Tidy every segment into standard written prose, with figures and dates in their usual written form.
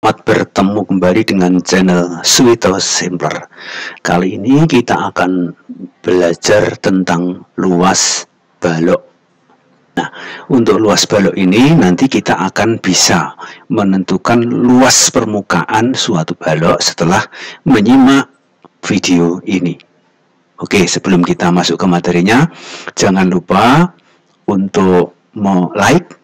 Selamat bertemu kembali dengan channel Suito Simpler. Kali ini kita akan belajar tentang luas balok. Nah, untuk luas balok ini nanti kita akan bisa menentukan luas permukaan suatu balok setelah menyimak video ini. Oke, sebelum kita masuk ke materinya, jangan lupa untuk like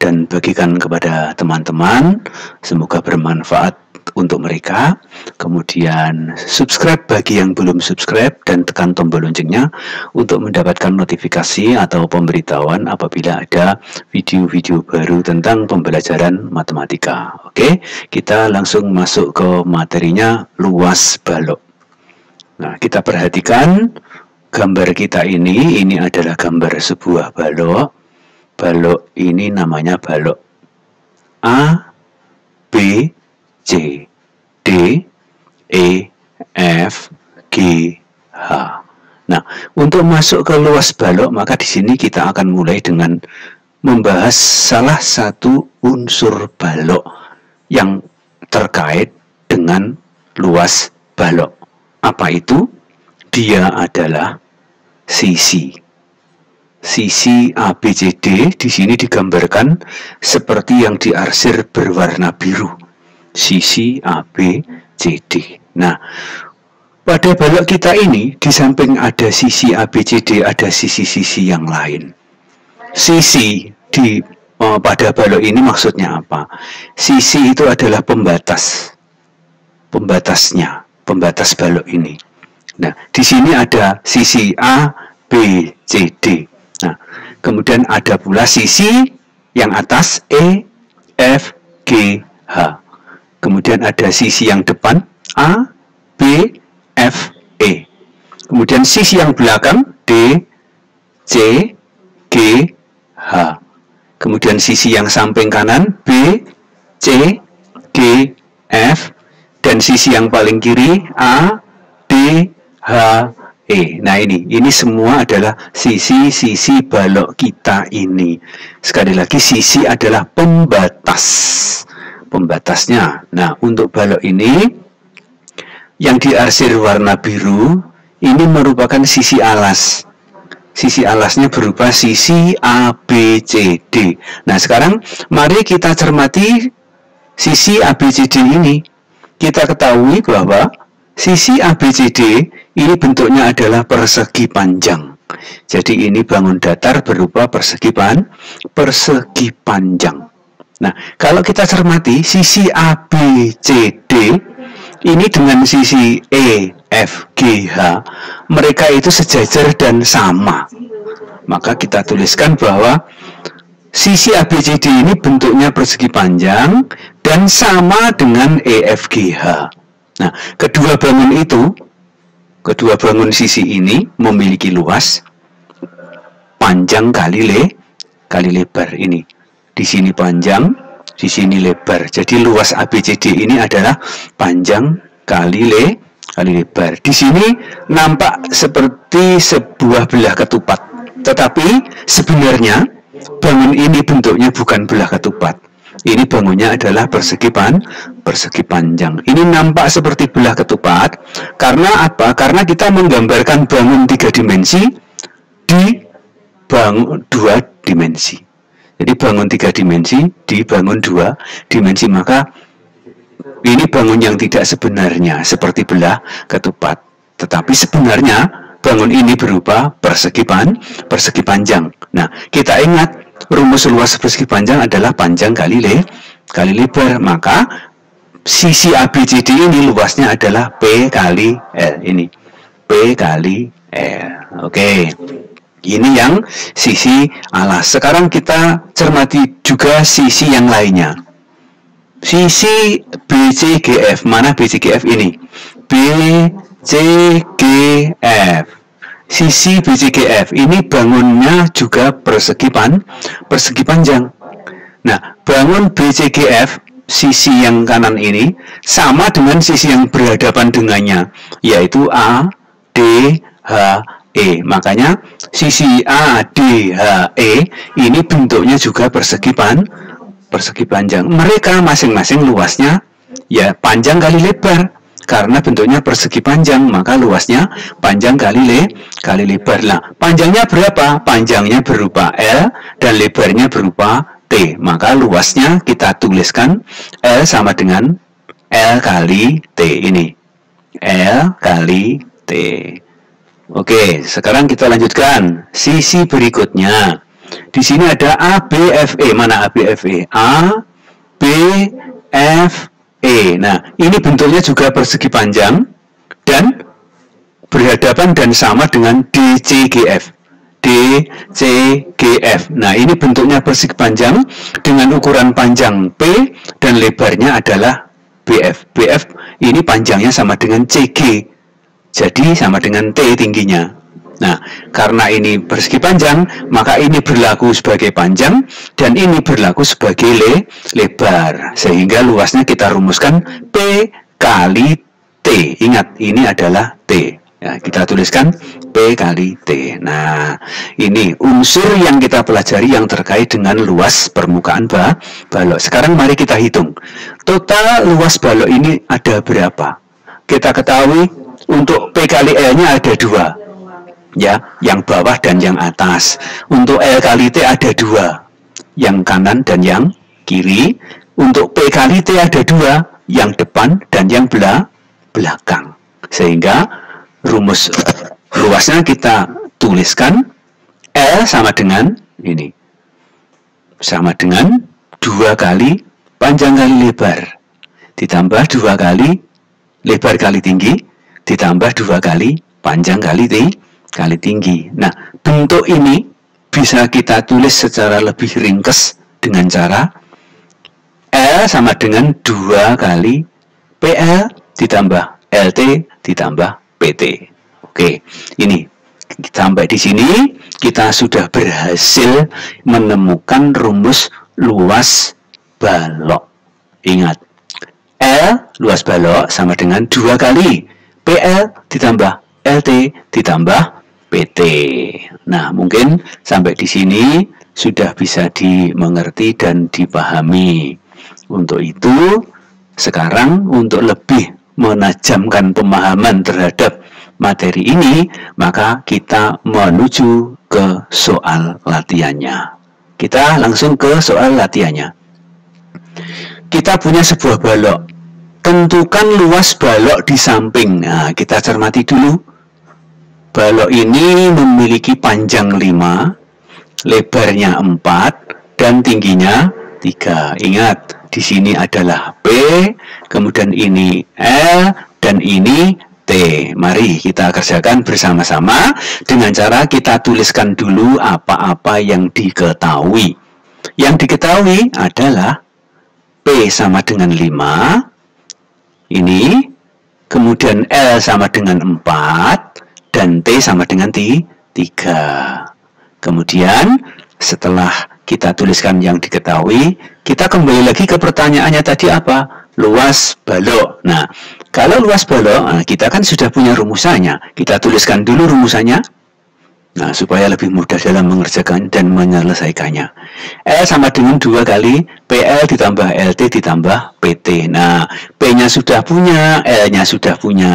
dan bagikan kepada teman-teman, semoga bermanfaat untuk mereka. Kemudian subscribe bagi yang belum subscribe dan tekan tombol loncengnya untuk mendapatkan notifikasi atau pemberitahuan apabila ada video-video baru tentang pembelajaran matematika. Oke, kita langsung masuk ke materinya, luas balok. Nah, kita perhatikan gambar kita ini adalah gambar sebuah balok. Balok ini namanya balok A, B, C, D, E, F, G, H. Nah, untuk masuk ke luas balok, maka di sini kita akan mulai dengan membahas salah satu unsur balok yang terkait dengan luas balok. Apa itu? Dia adalah sisi. Sisi ABCD di sini digambarkan seperti yang diarsir berwarna biru. Sisi ABCD. Nah, pada balok kita ini di samping ada sisi ABCD ada sisi-sisi yang lain. Sisi di pada balok ini maksudnya apa? Sisi itu adalah pembatasnya, pembatas balok ini. Nah, di sini ada sisi A, B, C, D. Nah, kemudian ada pula sisi yang atas E, F, G, H. Kemudian ada sisi yang depan A, B, F, E. Kemudian sisi yang belakang D, C, G, H. Kemudian sisi yang samping kanan B, C, G, F. Dan sisi yang paling kiri A, D, H, E. Nah, ini semua adalah sisi-sisi balok kita ini. Sekali lagi, sisi adalah pembatasnya. Nah, untuk balok ini yang diarsir warna biru ini merupakan sisi alas. Sisi alasnya berupa sisi A, B, C, D. Nah, sekarang mari kita cermati sisi A, B, C, D ini. Kita ketahui bahwa sisi ABCD ini bentuknya adalah persegi panjang. Jadi ini bangun datar berupa persegi panjang. Nah, kalau kita cermati sisi ABCD ini dengan sisi E, F, G, H, mereka itu sejajar dan sama. Maka kita tuliskan bahwa sisi ABCD ini bentuknya persegi panjang dan sama dengan EFGH. Nah, kedua bangun sisi ini memiliki luas panjang kali lebar ini. Di sini panjang, di sini lebar. Jadi luas ABCD ini adalah panjang kali lebar. Di sini nampak seperti sebuah belah ketupat. Tetapi sebenarnya bangun ini bentuknya bukan belah ketupat. Ini bangunnya adalah persegi panjang. Ini nampak seperti belah ketupat. Karena apa? Karena kita menggambarkan bangun 3 dimensi di bangun 2 dimensi. Jadi bangun 3 dimensi di bangun 2 dimensi. Maka ini bangun yang tidak sebenarnya seperti belah ketupat. Tetapi sebenarnya bangun ini berupa persegi panjang. Nah, kita ingat rumus luas persegi panjang adalah panjang kali lebar. Maka sisi ABCD ini luasnya adalah P kali L. Ini P kali L. Oke. Ini yang sisi alas. Sekarang kita cermati juga sisi yang lainnya. Sisi BCGF. Mana BCGF ini? BCGF. Sisi BCGF ini bangunnya juga persegi panjang. Nah, bangun BCGF sisi yang kanan ini sama dengan sisi yang berhadapan dengannya, yaitu A, D, H, E. Makanya sisi A, D, H, E ini bentuknya juga persegi panjang. Mereka masing-masing luasnya Ya, panjang kali lebar. Karena bentuknya persegi panjang, maka luasnya panjang kali lebar. Nah, panjangnya berapa? Panjangnya berupa L dan lebarnya berupa T. Maka luasnya kita tuliskan L sama dengan L kali T ini. L kali T. Oke, sekarang kita lanjutkan sisi berikutnya. Di sini ada ABFE. Mana ABFE? A, B, F, E. Nah, ini bentuknya juga persegi panjang dan berhadapan dan sama dengan DCGF. DCGF. Nah, ini bentuknya persegi panjang dengan ukuran panjang P dan lebarnya adalah BF. BF ini panjangnya sama dengan CG. Jadi sama dengan T tingginya. Nah, karena ini persegi panjang, maka ini berlaku sebagai panjang dan ini berlaku sebagai lebar. Sehingga luasnya kita rumuskan P kali T. Ingat, ini adalah T. Ya, kita tuliskan P kali T. Nah, ini unsur yang kita pelajari yang terkait dengan luas permukaan balok. Sekarang mari kita hitung. Total luas balok ini ada berapa? Kita ketahui untuk P kali L-nya ada 2. Ya, yang bawah dan yang atas. Untuk L kali T ada 2, yang kanan dan yang kiri. Untuk P kali T ada 2, yang depan dan yang belakang. Sehingga rumus luasnya kita tuliskan L sama dengan ini, sama dengan 2 kali panjang kali lebar ditambah 2 kali lebar kali tinggi ditambah 2 kali panjang kali tinggi. Nah, bentuk ini bisa kita tulis secara lebih ringkas dengan cara L sama dengan 2 kali PL ditambah LT ditambah PT. Oke, ini sampai di sini kita sudah berhasil menemukan rumus luas balok. Ingat, L luas balok sama dengan 2 kali PL ditambah LT ditambah PT. Nah, mungkin sampai di sini sudah bisa dimengerti dan dipahami. Untuk itu, sekarang untuk lebih menajamkan pemahaman terhadap materi ini, maka kita menuju ke soal latihannya. Kita langsung ke soal latihannya. Kita punya sebuah balok. Tentukan luas balok di samping. Nah, kita cermati dulu. Balok ini memiliki panjang 5, lebarnya 4, dan tingginya 3. Ingat, di sini adalah P, kemudian ini L, dan ini T. Mari kita kerjakan bersama-sama dengan cara kita tuliskan dulu apa-apa yang diketahui. Yang diketahui adalah P sama dengan 5, ini, kemudian L sama dengan 4, dan T sama dengan 3. Kemudian setelah kita tuliskan yang diketahui, kita kembali lagi ke pertanyaannya tadi apa? Luas balok. Nah, kalau luas balok, kita kan sudah punya rumusannya. Kita tuliskan dulu rumusannya. Nah, supaya lebih mudah dalam mengerjakan dan menyelesaikannya. L sama dengan 2 kali PL ditambah LT ditambah PT. Nah, P-nya sudah punya, L-nya sudah punya,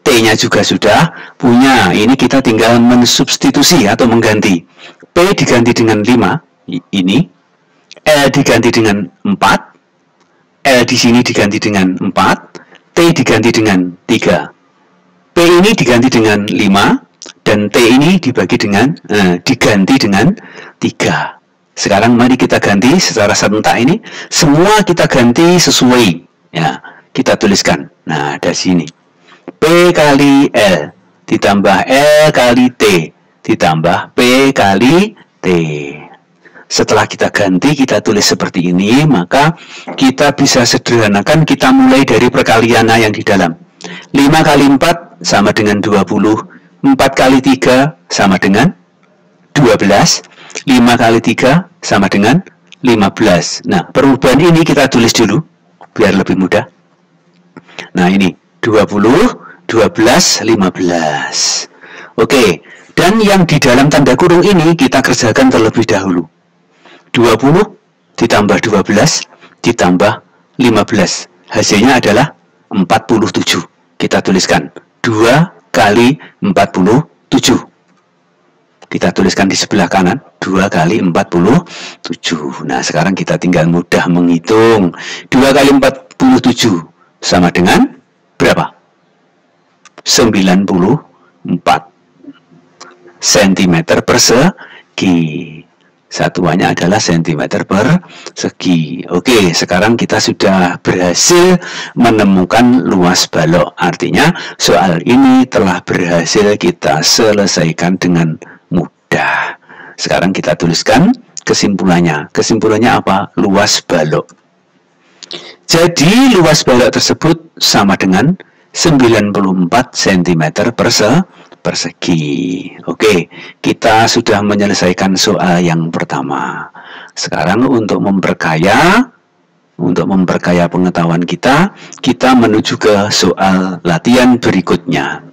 T-nya juga sudah punya. Ini kita tinggal mensubstitusi atau mengganti. P diganti dengan 5, ini. L diganti dengan 4. L di sini diganti dengan 4. T diganti dengan 3. P ini diganti dengan 5. Dan T ini diganti dengan 3. Sekarang mari kita ganti secara serentak ini. Semua kita ganti sesuai. Ya, kita tuliskan. Nah, dari sini. P kali L ditambah L kali T ditambah P kali T. Setelah kita ganti, kita tulis seperti ini, maka kita bisa sederhanakan, kita mulai dari perkaliannya yang di dalam. 5 kali 4 sama dengan 20, 4 kali 3 sama dengan 12, 5 kali 3 sama dengan 15. Nah, perubahan ini kita tulis dulu, biar lebih mudah. Nah, ini 20, 12, 15. Oke, dan yang di dalam tanda kurung ini kita kerjakan terlebih dahulu. 20 ditambah 12 ditambah 15. hasilnya adalah 47. Kita tuliskan 2 kali 47. Kita tuliskan di sebelah kanan 2 kali 47. Nah, sekarang kita tinggal mudah menghitung. 2 kali 47 sama dengan berapa? 94 cm persegi. Satuannya adalah cm persegi. Oke, sekarang kita sudah berhasil menemukan luas balok. Artinya soal ini telah berhasil kita selesaikan dengan mudah. Sekarang kita tuliskan kesimpulannya. Kesimpulannya apa? Luas balok. Jadi luas balok tersebut sama dengan 94 cm persegi. Oke, kita sudah menyelesaikan soal yang pertama. Sekarang untuk memperkaya pengetahuan kita menuju ke soal latihan berikutnya.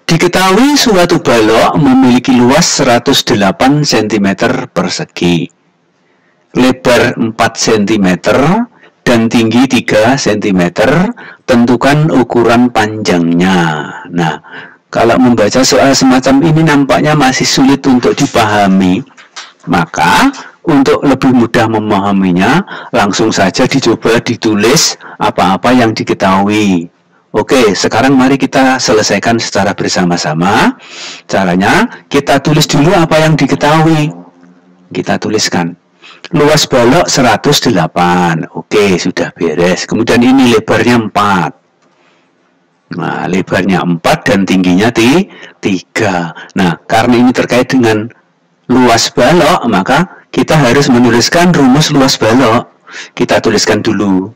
Diketahui suatu balok memiliki luas 108 cm persegi, lebar 4 cm, dan tinggi 3 cm. Tentukan ukuran panjangnya. Nah, kalau membaca soal semacam ini nampaknya masih sulit untuk dipahami. Maka, untuk lebih mudah memahaminya, langsung saja dicoba ditulis apa-apa yang diketahui. Oke, sekarang mari kita selesaikan secara bersama-sama. Caranya, kita tulis dulu apa yang diketahui. Kita tuliskan. Luas balok 108. Oke, sudah beres. Kemudian ini lebarnya 4. Nah, lebarnya 4 dan tingginya 3. Nah, karena ini terkait dengan luas balok, maka kita harus menuliskan rumus luas balok. Kita tuliskan dulu.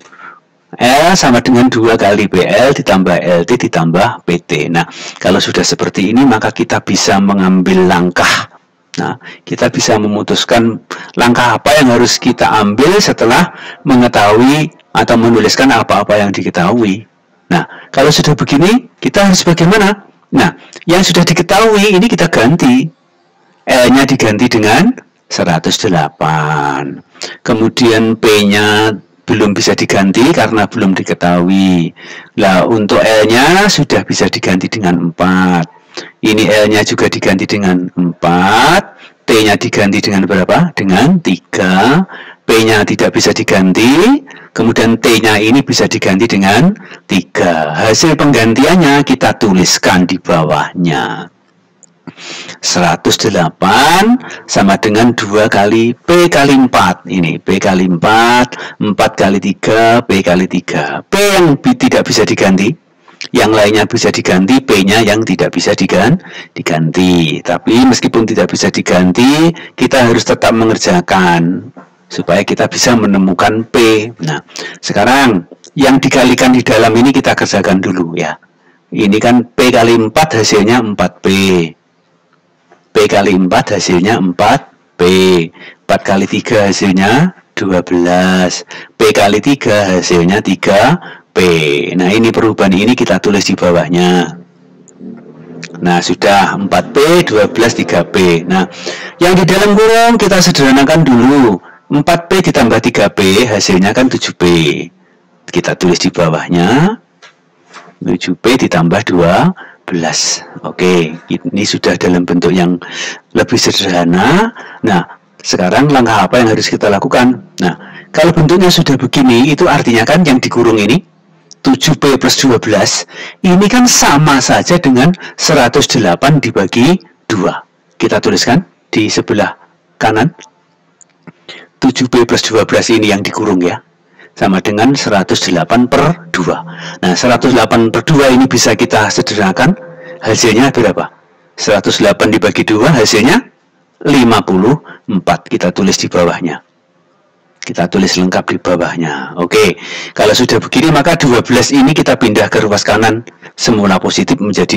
L sama dengan 2 kali PL ditambah LT ditambah PT. Nah, kalau sudah seperti ini, maka kita bisa mengambil langkah. Nah, kita bisa memutuskan langkah apa yang harus kita ambil setelah mengetahui atau menuliskan apa-apa yang diketahui. Nah, kalau sudah begini, kita harus bagaimana? Nah, yang sudah diketahui ini kita ganti. L-nya diganti dengan 108. Kemudian P-nya belum bisa diganti karena belum diketahui. Nah, untuk L-nya sudah bisa diganti dengan 4. Ini L-nya juga diganti dengan 4. T-nya diganti dengan berapa? Dengan 3. P-nya tidak bisa diganti. Kemudian T-nya ini bisa diganti dengan 3. Hasil penggantiannya kita tuliskan di bawahnya. 108 sama dengan 2 kali P kali 4. Ini P kali 4, 4 kali 3, P kali 3. P yang tidak bisa diganti, yang lainnya bisa diganti, P-nya yang tidak bisa diganti. Tapi meskipun tidak bisa diganti, kita harus tetap mengerjakan supaya kita bisa menemukan P. Nah, sekarang yang dikalikan di dalam ini kita kerjakan dulu ya. Ini kan P kali 4 hasilnya 4P. P kali 4 hasilnya 4P. 4 kali 3 hasilnya 12. P kali 3 hasilnya 3P. Nah, ini perubahan ini kita tulis di bawahnya. Nah, sudah 4P, 12, 3P. Nah, yang di dalam kurung kita sederhanakan dulu. 4P ditambah 3P hasilnya kan 7P. Kita tulis di bawahnya 7P ditambah 12. Oke, ini sudah dalam bentuk yang lebih sederhana. Nah, sekarang langkah apa yang harus kita lakukan? Nah, kalau bentuknya sudah begini, itu artinya kan yang dikurung ini 7P plus 12 ini kan sama saja dengan 108 dibagi 2. Kita tuliskan di sebelah kanan. 7P plus 12 ini yang dikurung ya, sama dengan 108 per 2. Nah, 108 per 2 ini bisa kita sederhanakan. Hasilnya berapa? 108 dibagi 2 hasilnya 54. Kita tulis di bawahnya. Kita tulis lengkap di bawahnya. Oke, kalau sudah begini maka 12 ini kita pindah ke ruas kanan. Semula positif menjadi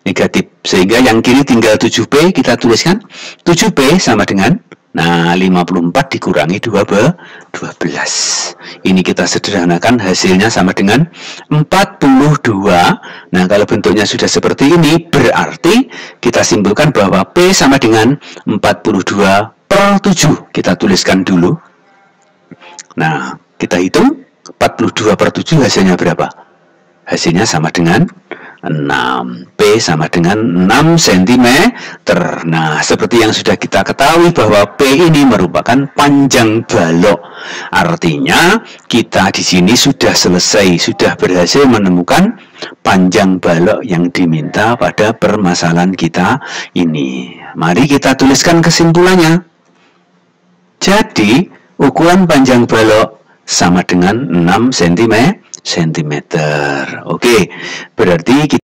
negatif. Sehingga yang kiri tinggal 7P, kita tuliskan 7P sama dengan, nah, 54 dikurangi 12. Ini kita sederhanakan, hasilnya sama dengan 42. Nah, kalau bentuknya sudah seperti ini, berarti kita simpulkan bahwa P sama dengan 42 per 7. Kita tuliskan dulu. Nah, kita hitung 42/7 hasilnya berapa? Hasilnya sama dengan 6. P sama dengan 6 cm. Nah, seperti yang sudah kita ketahui bahwa P ini merupakan panjang balok. Artinya, kita di sini sudah selesai, sudah berhasil menemukan panjang balok yang diminta pada permasalahan kita ini. Mari kita tuliskan kesimpulannya. Jadi, ukuran panjang balok sama dengan 6 cm. Oke, berarti kita